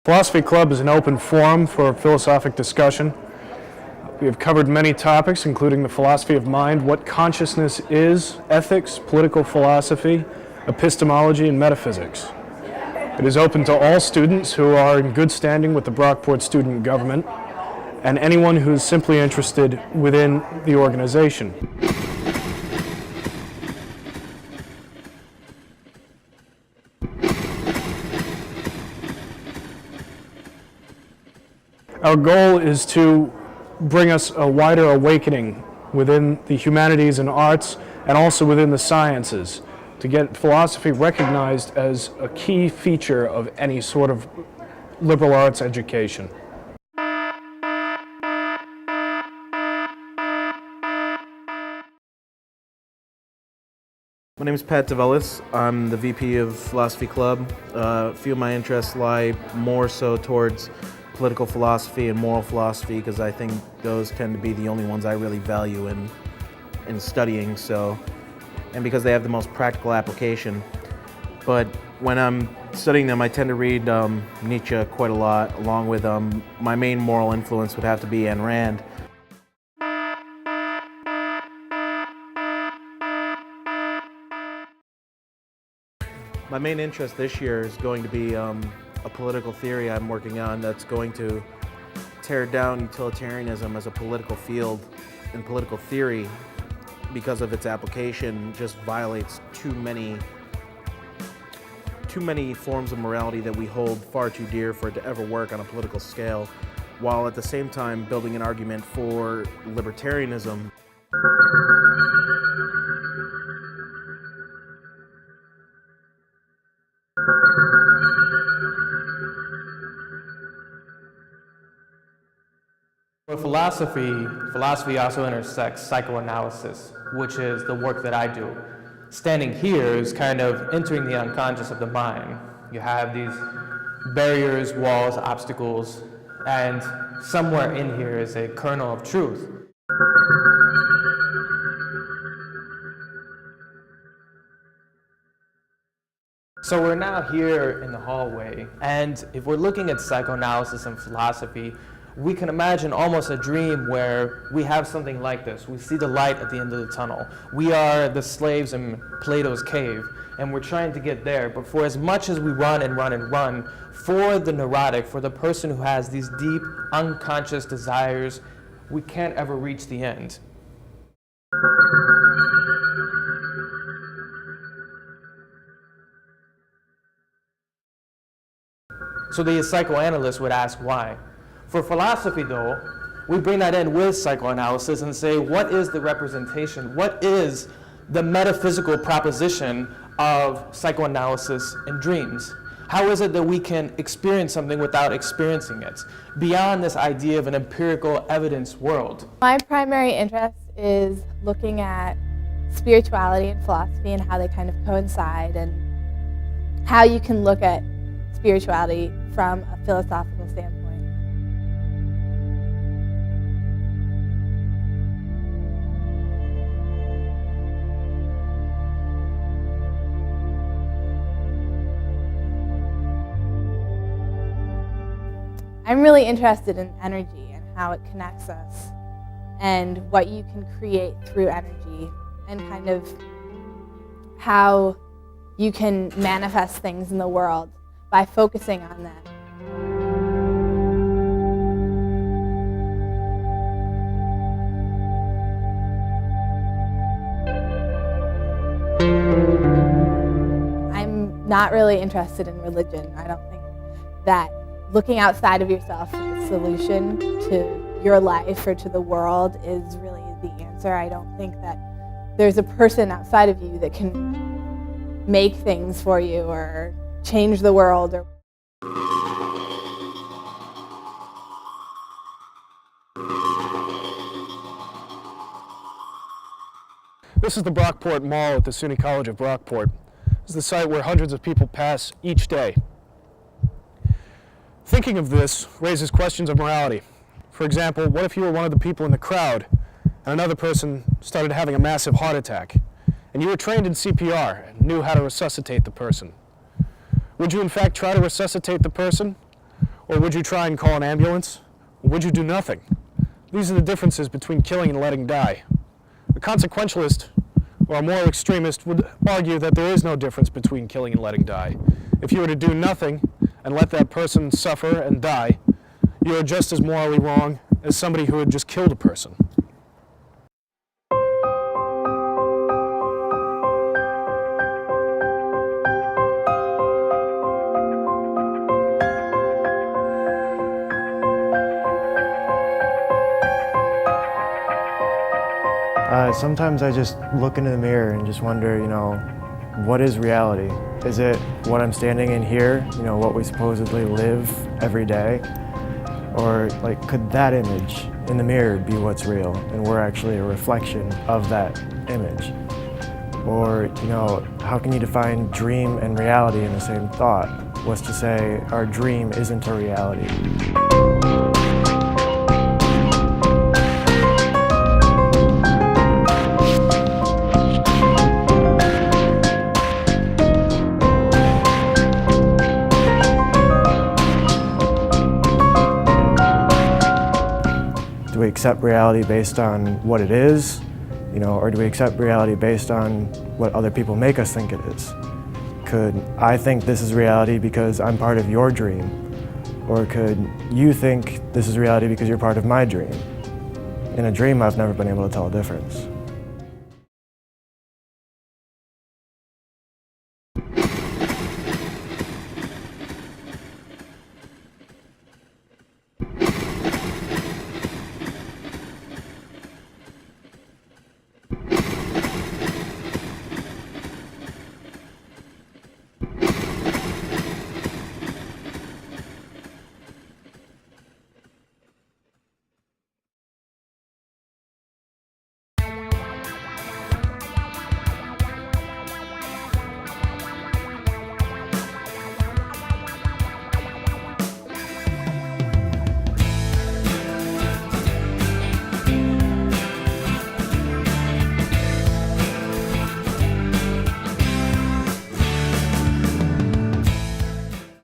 Philosophy Club is an open forum for philosophic discussion. We have covered many topics, including the philosophy of mind, what consciousness is, ethics, political philosophy, epistemology, and metaphysics. It is open to all students who are in good standing with the Brockport student government and anyone who is simply interested within the organization. Our goal is to bring us a wider awakening within the humanities and arts and also within the sciences, to get philosophy recognized as a key feature of any sort of liberal arts education. My name is Pat Develis. I'm the VP of Philosophy Club. A few of my interests lie more so towards political philosophy and moral philosophy, because I think those tend to be the only ones I really value in studying, and because they have the most practical application. But when I'm studying them, I tend to read Nietzsche quite a lot, along with my main moral influence would have to be Ayn Rand. My main interest this year is going to be a political theory I'm working on that's going to tear down utilitarianism as a political field, and political theory, because of its application, just violates too many forms of morality that we hold far too dear for it to ever work on a political scale, while at the same time building an argument for libertarianism. For philosophy also intersects psychoanalysis, which is the work that I do. Standing here is kind of entering the unconscious of the mind. You have these barriers, walls, obstacles, and somewhere in here is a kernel of truth. So we're now here in the hallway, and if we're looking at psychoanalysis and philosophy, we can imagine almost a dream where we have something like this. We see the light at the end of the tunnel. We are the slaves in Plato's cave, and we're trying to get there. But for as much as we run and run and run, for the neurotic, for the person who has these deep, unconscious desires, we can't ever reach the end. So the psychoanalyst would ask why. For philosophy, though, we bring that in with psychoanalysis and say, what is the representation? What is the metaphysical proposition of psychoanalysis and dreams? How is it that we can experience something without experiencing it, beyond this idea of an empirical evidence world? My primary interest is looking at spirituality and philosophy and how they kind of coincide, and how you can look at spirituality from a philosophical standpoint. I'm really interested in energy and how it connects us, and what you can create through energy, and kind of how you can manifest things in the world by focusing on that. I'm not really interested in religion. I don't think that looking outside of yourself for the solution to your life or to the world is really the answer. I don't think that there's a person outside of you that can make things for you or change the world. This is the Brockport Mall at the SUNY College of Brockport. This is the site where hundreds of people pass each day. Thinking of this raises questions of morality. For example, what if you were one of the people in the crowd and another person started having a massive heart attack, and you were trained in CPR and knew how to resuscitate the person? Would you in fact try to resuscitate the person? Or would you try and call an ambulance? Or would you do nothing? These are the differences between killing and letting die. A consequentialist or a moral extremist would argue that there is no difference between killing and letting die. If you were to do nothing and let that person suffer and die, you are just as morally wrong as somebody who had just killed a person. Sometimes I just look into the mirror and just wonder, what is reality? Is it what I'm standing in here, what we supposedly live every day? Or could that image in the mirror be what's real and we're actually a reflection of that image? Or, how can you define dream and reality in the same thought? What's to say our dream isn't a reality? Do we accept reality based on what it is, or do we accept reality based on what other people make us think it is? Could I think this is reality because I'm part of your dream? Or could you think this is reality because you're part of my dream? In a dream, I've never been able to tell a difference.